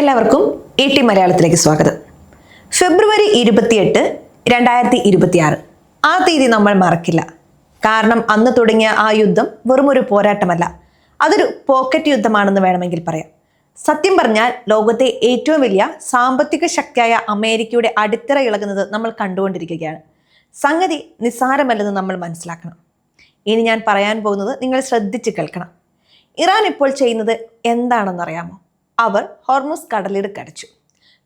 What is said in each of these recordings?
എല്ലാവർക്കും ET മലയാളത്തിലേക്ക് സ്വാഗതം. ഫെബ്രുവരി 28, 2026 ആ തീയതി നമ്മൾ മറക്കില്ല. കാരണം അന്ന് തുടങ്ങിയ ആ യുദ്ധം വെറും ഒരു പോരാട്ടമല്ല, അതൊരു പോക്കറ്റ് യുദ്ധമാണെന്ന് വേണമെങ്കിൽ പറയാം. സത്യം പറഞ്ഞാൽ ലോകത്തെ ഏറ്റവും വലിയ സാമ്പത്തിക ശക്തിയായ അമേരിക്കയുടെ അടിത്തറ ഇളകുന്നത് നമ്മൾ കണ്ടുകൊണ്ടിരിക്കുകയാണ്. സംഗതി നിസ്സാരമല്ലെന്ന് നമ്മൾ മനസ്സിലാക്കണം. ഇനി ഞാൻ പറയാൻ പോകുന്നത് നിങ്ങൾ ശ്രദ്ധിച്ച് കേൾക്കണം. ഇറാൻ ഇപ്പോൾ ചെയ്യുന്നത് എന്താണെന്നറിയാമോ? അവർ ഹോർമുസ് കടലിടുക്ക് അടച്ചു.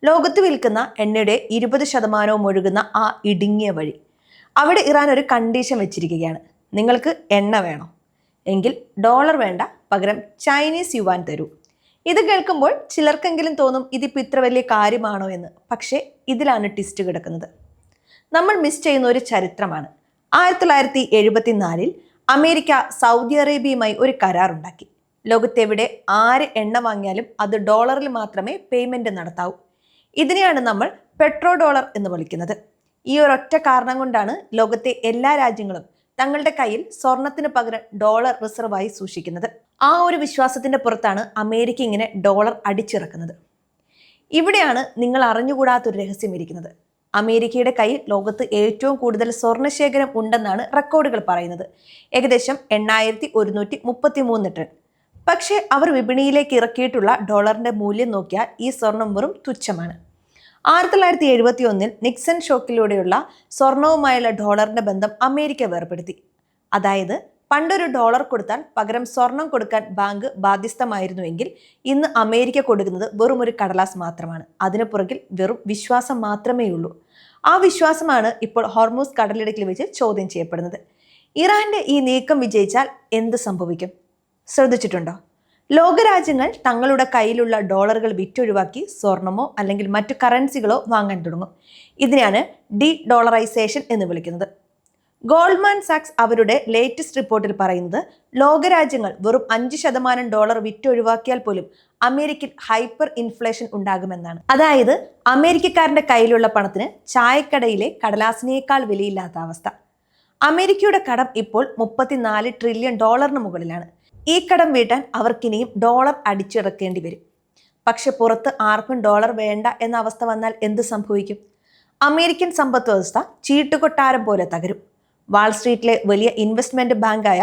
ലോകത്ത് വിൽക്കുന്ന എണ്ണയുടെ 20% ഒഴുകുന്ന ആ ഇടുങ്ങിയ വഴി. അവിടെ ഇറാൻ ഒരു കണ്ടീഷൻ വെച്ചിരിക്കുകയാണ്. നിങ്ങൾക്ക് എണ്ണ വേണോ എങ്കിൽ ഡോളർ വേണ്ട, പകരം ചൈനീസ് യുവാൻ തരൂ. ഇത് കേൾക്കുമ്പോൾ ചിലർക്കെങ്കിലും തോന്നും ഇതിപ്പോൾ ഇത്ര വലിയ കാര്യമാണോ എന്ന്. പക്ഷേ ഇതിലാണ് ട്വിസ്റ്റ് കിടക്കുന്നത്. നമ്മൾ മിസ് ചെയ്യുന്ന ഒരു ചരിത്രമാണ്. 1974 അമേരിക്ക സൗദി അറേബ്യയുമായി ഒരു കരാറുണ്ടാക്കി. ലോകത്തെവിടെ ആര് എണ്ണ വാങ്ങിയാലും അത് ഡോളറിൽ മാത്രമേ പേയ്മെന്റ് നടത്താവൂ. ഇതിനെയാണ് നമ്മൾ പെട്രോ ഡോളർ എന്ന് വിളിക്കുന്നത്. ഈ ഒരൊറ്റ കാരണം കൊണ്ടാണ് ലോകത്തെ എല്ലാ രാജ്യങ്ങളും തങ്ങളുടെ കയ്യിൽ സ്വർണത്തിന് പകരം ഡോളർ റിസർവായി സൂക്ഷിക്കുന്നത്. ആ ഒരു വിശ്വാസത്തിന്റെ പുറത്താണ് അമേരിക്ക ഇങ്ങനെ ഡോളർ അടിച്ചിറക്കുന്നത്. ഇവിടെയാണ് നിങ്ങൾ അറിഞ്ഞുകൂടാത്തൊരു രഹസ്യം ഇരിക്കുന്നത്. അമേരിക്കയുടെ കയ്യിൽ ലോകത്ത് ഏറ്റവും കൂടുതൽ സ്വർണ്ണശേഖരം ഉണ്ടെന്നാണ് റെക്കോർഡുകൾ പറയുന്നത്. ഏകദേശം 8133 ടൺ. പക്ഷേ അവർ വിപണിയിലേക്ക് ഇറക്കിയിട്ടുള്ള ഡോളറിന്റെ മൂല്യം നോക്കിയാൽ ഈ സ്വർണം വെറും തുച്ഛമാണ്. 1971 നിക്സൺ ഷോക്കിലൂടെയുള്ള സ്വർണവുമായുള്ള ഡോളറിന്റെ ബന്ധം അമേരിക്ക വേർപെടുത്തി. അതായത് പണ്ടൊരു ഡോളർ കൊടുത്താൽ പകരം സ്വർണം കൊടുക്കാൻ ബാങ്ക് ബാധ്യസ്ഥമായിരുന്നുവെങ്കിൽ ഇന്ന് അമേരിക്ക കൊടുക്കുന്നത് വെറും ഒരു കടലാസ് മാത്രമാണ്. അതിനു പുറകിൽ വെറും വിശ്വാസം മാത്രമേ ഉള്ളൂ. ആ വിശ്വാസമാണ് ഇപ്പോൾ ഹോർമുസ് കടലിടുക്കിൽ വെച്ച് ചോദ്യം ചെയ്യപ്പെടുന്നത്. ഇറാന്റെ ഈ നീക്കം വിജയിച്ചാൽ എന്ത് സംഭവിക്കും? ശ്രദ്ധിച്ചിട്ടുണ്ടോ? ലോകരാജ്യങ്ങൾ തങ്ങളുടെ കയ്യിലുള്ള ഡോളറുകൾ വിറ്റൊഴിവാക്കി സ്വർണമോ അല്ലെങ്കിൽ മറ്റു കറൻസികളോ വാങ്ങാൻ തുടങ്ങും. ഇതിനെയാണ് ഡി ഡോളറൈസേഷൻ എന്ന് വിളിക്കുന്നത്. ഗോൾഡ്മാൻ സാക്സ് അവരുടെ ലേറ്റസ്റ്റ് റിപ്പോർട്ടിൽ പറയുന്നത് ലോകരാജ്യങ്ങൾ വെറും 5% ഡോളർ വിറ്റൊഴിവാക്കിയാൽ പോലും അമേരിക്കയിൽ ഹൈപ്പർ ഇൻഫ്ലേഷൻ ഉണ്ടാകുമെന്നാണ്. അതായത് അമേരിക്കക്കാരന്റെ കയ്യിലുള്ള പണത്തിന് ചായക്കടയിലെ കടലാസിനേക്കാൾ വിലയില്ലാത്ത അവസ്ഥ. അമേരിക്കയുടെ കടം ഇപ്പോൾ 34 ട്രില്യൺ ഡോളറിന് മുകളിലാണ്. ഈ കടം വീട്ടാൻ അവർക്കിനിയും ഡോളർ അടിച്ചിറക്കേണ്ടി വരും. പക്ഷെ പുറത്ത് ആർക്കും ഡോളർ വേണ്ട എന്ന അവസ്ഥ വന്നാൽ എന്ത് സംഭവിക്കും? അമേരിക്കൻ സമ്പദ് വ്യവസ്ഥ ചീട്ടുകൊട്ടാരം പോലെ തകരും. വാൾസ്ട്രീറ്റിലെ വലിയ ഇൻവെസ്റ്റ്മെന്റ് ബാങ്കായ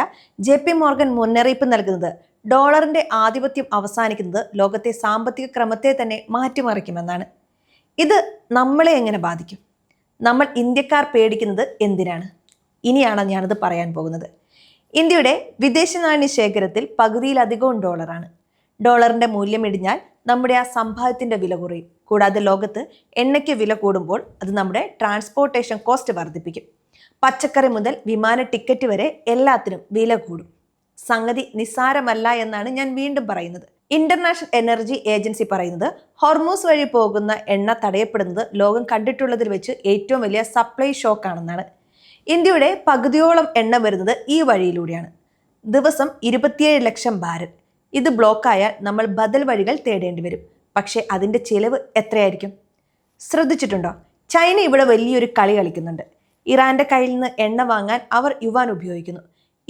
JP മോർഗൻ മുന്നറിയിപ്പ് നൽകുന്നത് ഡോളറിന്റെ ആധിപത്യം അവസാനിക്കുന്നത് ലോകത്തെ സാമ്പത്തിക ക്രമത്തെ തന്നെ മാറ്റിമറിക്കുമെന്നാണ്. ഇത് നമ്മളെ എങ്ങനെ ബാധിക്കും? നമ്മൾ ഇന്ത്യക്കാർ പേടിക്കുന്നത് എന്തിനാണ്? ഇനിയാണ് ഞാനത് പറയാൻ പോകുന്നത്. ഇന്ത്യയുടെ വിദേശ നാണ്യ ശേഖരത്തിൽ പകുതിയിലധികവും ഡോളറാണ്. ഡോളറിന്റെ മൂല്യം ഇടിഞ്ഞാൽ നമ്മുടെ ആ സമ്പാദ്യത്തിന്റെ വില കുറയും. കൂടാതെ ലോകത്ത് എണ്ണയ്ക്ക് വില കൂടുമ്പോൾ അത് നമ്മുടെ ട്രാൻസ്പോർട്ടേഷൻ കോസ്റ്റ് വർദ്ധിപ്പിക്കും. പച്ചക്കറി മുതൽ വിമാന ടിക്കറ്റ് വരെ എല്ലാത്തിനും വില കൂടും. സംഗതി നിസ്സാരമല്ല എന്നാണ് ഞാൻ വീണ്ടും പറയുന്നത്. ഇന്റർനാഷണൽ എനർജി ഏജൻസി പറയുന്നത് ഹോർമൂസ് വഴി പോകുന്ന എണ്ണ തടയപ്പെടുന്നത് ലോകം കണ്ടിട്ടുള്ളതിൽ വെച്ച് ഏറ്റവും വലിയ സപ്ലൈ ഷോക്കാണെന്നാണ്. ഇന്ത്യയുടെ പകുതിയോളം എണ്ണ വരുന്നത് ഈ വഴിയിലൂടെയാണ്. ദിവസം 27 ലക്ഷം ബാരൽ. ഇത് ബ്ലോക്കായാൽ നമ്മൾ ബദൽ വഴികൾ തേടേണ്ടി വരും. പക്ഷേ അതിൻ്റെ ചിലവ് എത്രയായിരിക്കും? ശ്രദ്ധിച്ചിട്ടുണ്ടോ? ചൈന ഇവിടെ വലിയൊരു കളി കളിക്കുന്നുണ്ട്. ഇറാന്റെ കയ്യിൽ നിന്ന് എണ്ണ വാങ്ങാൻ അവർ യുവാൻ ഉപയോഗിക്കുന്നു.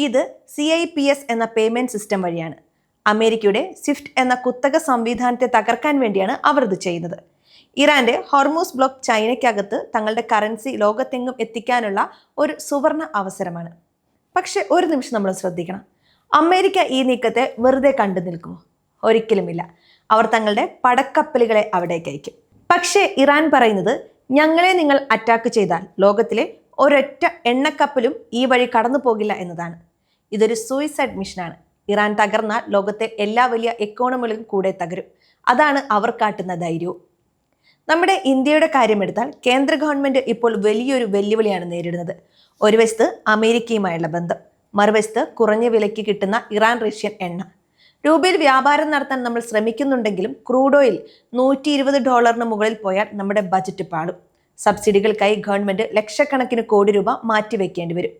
ഇത് CIPS എന്ന പേയ്മെന്റ് സിസ്റ്റം വഴിയാണ്. അമേരിക്കയുടെ സ്വിഫ്റ്റ് എന്ന കുത്തക സംവിധാനത്തെ തകർക്കാൻ വേണ്ടിയാണ് അവർ ഇത് ചെയ്യുന്നത്. ഇറാന്റെ ഹോർമൂസ് ബ്ലോക്ക് ചൈനയ്ക്കകത്ത് തങ്ങളുടെ കറൻസി ലോകത്തെങ്ങും എത്തിക്കാനുള്ള ഒരു സുവർണ അവസരമാണ്. പക്ഷെ ഒരു നിമിഷം നമ്മൾ ശ്രദ്ധിക്കണം. അമേരിക്ക ഈ നീക്കത്തെ വെറുതെ കണ്ടു നിൽക്കുമോ? ഒരിക്കലുമില്ല. അവർ തങ്ങളുടെ പടക്കപ്പലുകളെ അവിടേക്ക് അയക്കും. പക്ഷേ ഇറാൻ പറയുന്നത് ഞങ്ങളെ നിങ്ങൾ അറ്റാക്ക് ചെയ്താൽ ലോകത്തിലെ ഒരൊറ്റ എണ്ണക്കപ്പലും ഈ വഴി കടന്നു പോകില്ല എന്നതാണ്. ഇതൊരു സൂയിസൈഡ് മിഷനാണ്. ഇറാൻ തകർന്നാൽ ലോകത്തെ എല്ലാ വലിയ എക്കോണമികളും കൂടെ തകരും. അതാണ് അവർ കാട്ടുന്ന ധൈര്യവും. നമ്മുടെ ഇന്ത്യയുടെ കാര്യമെടുത്താൽ കേന്ദ്ര ഗവൺമെന്റ് ഇപ്പോൾ വലിയൊരു വെല്ലുവിളിയാണ് നേരിടുന്നത്. ഒരു വശത്ത് അമേരിക്കയുമായുള്ള ബന്ധം, മറുവശത്ത് കുറഞ്ഞ വിലയ്ക്ക് കിട്ടുന്ന ഇറാൻ റഷ്യൻ എണ്ണ. രൂപയിൽ വ്യാപാരം നടത്താൻ നമ്മൾ ശ്രമിക്കുന്നുണ്ടെങ്കിലും ക്രൂഡ് ഓയിൽ $120 മുകളിൽ പോയാൽ നമ്മുടെ ബജറ്റ് പാടും. സബ്സിഡികൾക്കായി ഗവൺമെന്റ് ലക്ഷക്കണക്കിന് കോടി രൂപ മാറ്റിവെക്കേണ്ടി വരും.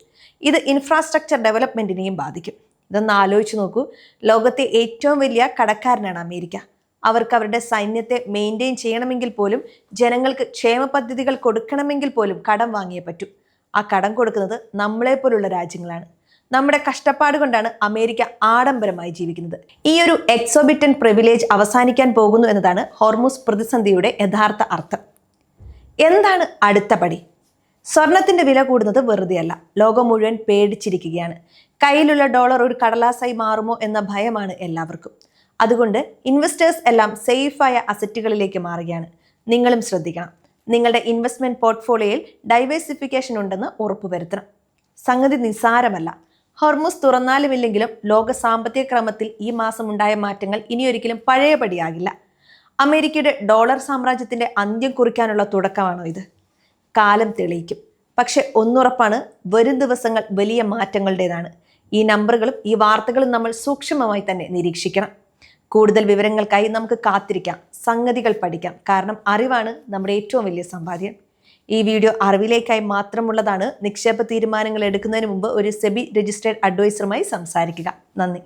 ഇത് ഇൻഫ്രാസ്ട്രക്ചർ ഡെവലപ്മെന്റിനെയും ബാധിക്കും. ഇതൊന്ന് ആലോചിച്ച് നോക്കൂ. ലോകത്തെ ഏറ്റവും വലിയ കടക്കാരനാണ് അമേരിക്ക. അവർക്ക് അവരുടെ സൈന്യത്തെ മെയിൻറ്റെയിൻ ചെയ്യണമെങ്കിൽ പോലും, ജനങ്ങൾക്ക് ക്ഷേമ പദ്ധതികൾ കൊടുക്കണമെങ്കിൽ പോലും കടം വാങ്ങിയേ പറ്റൂ. ആ കടം കൊടുക്കുന്നത് നമ്മളെപ്പോലുള്ള രാജ്യങ്ങളാണ്. നമ്മുടെ കഷ്ടപ്പാട് കൊണ്ടാണ് അമേരിക്ക ആഡംബരമായി ജീവിക്കുന്നത്. ഈ ഒരു എക്സോബിറ്റൻ പ്രിവിലേജ് അവസാനിക്കാൻ പോകുന്നു എന്നതാണ് ഹോർമുസ് പ്രതിസന്ധിയുടെ യഥാർത്ഥ അർത്ഥം. എന്താണ് അടുത്ത പടി? സ്വർണത്തിന്റെ വില കൂടുന്നത് വെറുതെയല്ല. ലോകം മുഴുവൻ പേടിച്ചിരിക്കുകയാണ്. കയ്യിലുള്ള ഡോളർ ഒരു കടലാസായി മാറുമോ എന്ന ഭയമാണ് എല്ലാവർക്കും. അതുകൊണ്ട് ഇൻവെസ്റ്റേഴ്സ് എല്ലാം സേഫായ അസറ്റുകളിലേക്ക് മാറുകയാണ്. നിങ്ങളും ശ്രദ്ധിക്കണം. നിങ്ങളുടെ ഇൻവെസ്റ്റ്മെന്റ് പോർട്ട്ഫോളിയോയിൽ ഡൈവേഴ്സിഫിക്കേഷൻ ഉണ്ടെന്ന് ഉറപ്പുവരുത്തണം. സംഗതി നിസ്സാരമല്ല. ഹോർമുസ് തുറന്നാലുമില്ലെങ്കിലും ലോക സാമ്പത്തിക ക്രമത്തിൽ ഈ മാസം ഉണ്ടായ മാറ്റങ്ങൾ ഇനിയൊരിക്കലും പഴയപടിയാകില്ല. അമേരിക്കയുടെ ഡോളർ സാമ്രാജ്യത്തിന്റെ അന്ത്യം കുറിക്കാനുള്ള തുടക്കമാണോ ഇത്? കാലം തെളിയിക്കും. പക്ഷെ ഒന്നുറപ്പാണ്, വരും ദിവസങ്ങൾ വലിയ മാറ്റങ്ങളുടേതാണ്. ഈ നമ്പറുകളും ഈ വാർത്തകളും നമ്മൾ സൂക്ഷ്മമായി തന്നെ നിരീക്ഷിക്കണം. കൂടുതൽ വിവരങ്ങൾക്കായി നമുക്ക് കാത്തിരിക്കാം, സംഗതികൾ പഠിക്കാം. കാരണം അറിവാണ് നമ്മുടെ ഏറ്റവും വലിയ സമ്പാദ്യം. ഈ വീഡിയോ അറിവിലേക്കായി മാത്രമുള്ളതാണ്. നിക്ഷേപ തീരുമാനങ്ങൾ എടുക്കുന്നതിന് മുമ്പ് ഒരു സെബി രജിസ്ട്രേഡ് അഡ്വൈസറുമായി സംസാരിക്കുക. നന്ദി.